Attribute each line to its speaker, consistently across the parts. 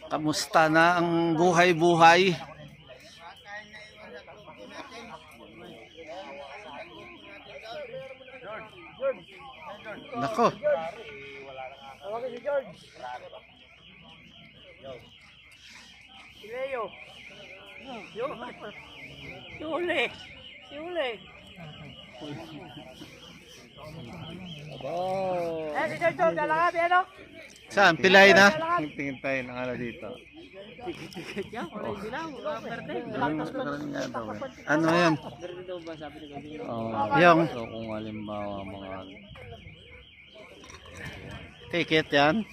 Speaker 1: Kamusta na ang buhay-buhay? Nako.
Speaker 2: Tawagin si George. Si Leo. Si Uli. Si Uli. Eh, si George, dalaga, ano?
Speaker 1: Saan? Pilay na?
Speaker 3: Tingin tayo ng ano dito.
Speaker 1: Ano yan?
Speaker 3: Oh,
Speaker 1: Yung
Speaker 3: so kung halimbawa mga
Speaker 1: ticket yan?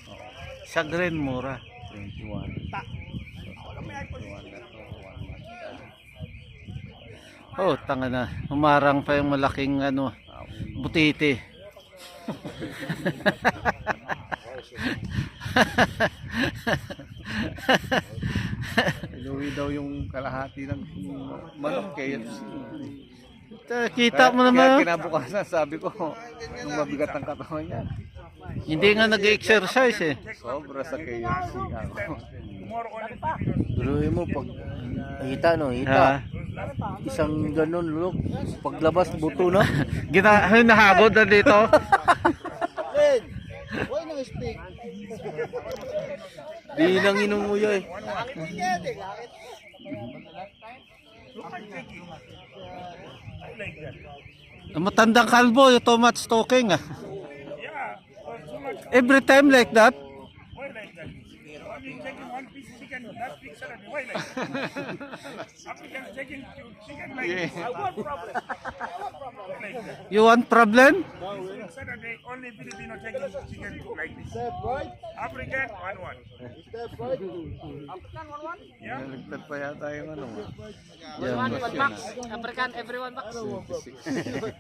Speaker 1: Sa Green mura.
Speaker 3: 21.
Speaker 1: Oh, tanga na. Humarang pa yung malaking ano, butiti.
Speaker 3: Inuwi daw yung kalahati ng manok KFC.
Speaker 1: Kita mo
Speaker 3: Kaya
Speaker 1: naman.
Speaker 3: kinabukasan sabi ko, yung mabigat ang katawan niya.
Speaker 1: Hindi nga nag-exercise eh.
Speaker 3: Sobra sa KFC ako.
Speaker 4: Tuloy mo pag hita no,
Speaker 1: Ha?
Speaker 4: hita. Isang ganun look, paglabas buto na.
Speaker 1: Nahagod na dito.
Speaker 4: Di nang inumuya eh.
Speaker 1: Ang matandang kalbo, yung too much talking ah. Every time like that. You want problem?
Speaker 5: Saturday, only Filipino taking chicken like this. African, one.
Speaker 3: Naligtad pa yata yung ano.
Speaker 2: One box. African, everyone box.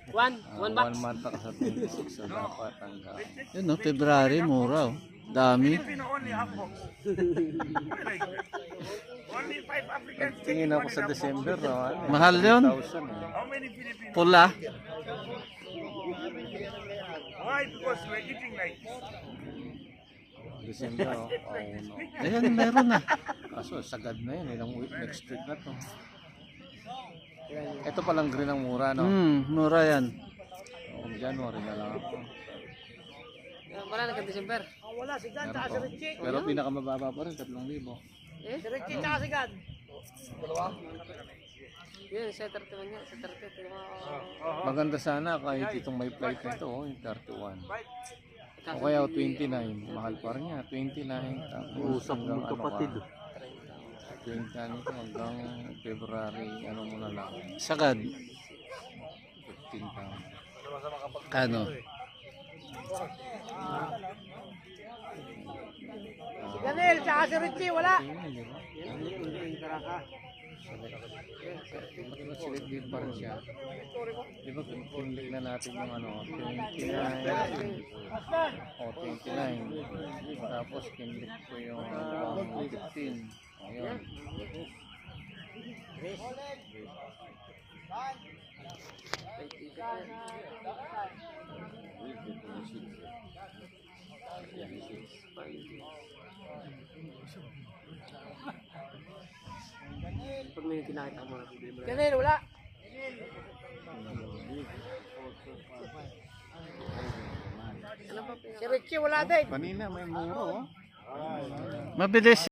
Speaker 2: One box.
Speaker 3: 1 month ako sa 26 so dapat hanggang.
Speaker 1: Yun no, February, mura oh. Dami.
Speaker 5: Filipino only half box. Only 5 Africans.
Speaker 3: Tingin ako sa December no. Ano,
Speaker 1: Mahal yun.
Speaker 3: 1,000 eh.
Speaker 5: How many Filipinos?
Speaker 1: Pula.
Speaker 5: Why? Because we're eating like this.
Speaker 3: December oh. Oh no.
Speaker 1: Ayan, meron na.
Speaker 3: Kaso sagad na yun, ilang week next week na to. Ito palang green ang mura no.
Speaker 1: Mura yan.
Speaker 3: January na lang ako.
Speaker 2: Wala na December. Wala, si Gan, tsaka si Richie.
Speaker 3: Pero pinakamababa pa rin 3,000.
Speaker 2: Si Richie, tsaka si Gan. Yun, sa 31 niya. Sa 30.
Speaker 3: Maganda sana kahit itong may flight nito oh, yung 31. O kaya 29, mahal pa rin niya, 29 tapos
Speaker 4: Usap
Speaker 3: hanggang
Speaker 4: mo kapatid.
Speaker 3: 20 ano ito hanggang February, ano mo na lang,
Speaker 1: Sagad.
Speaker 3: 15 pounds.
Speaker 1: Ano?
Speaker 2: Si Ganel, tsaka si Richie, wala.
Speaker 3: Silid pa rin siya. Di ba pinlik na natin yung ano, 29 o 29 tapos pinlik ko yung 15 ayun.
Speaker 2: Pag may kinakita mo na Ganel, wala. Si Richie, wala din.
Speaker 3: Kanina may muro oh.
Speaker 1: Mabilis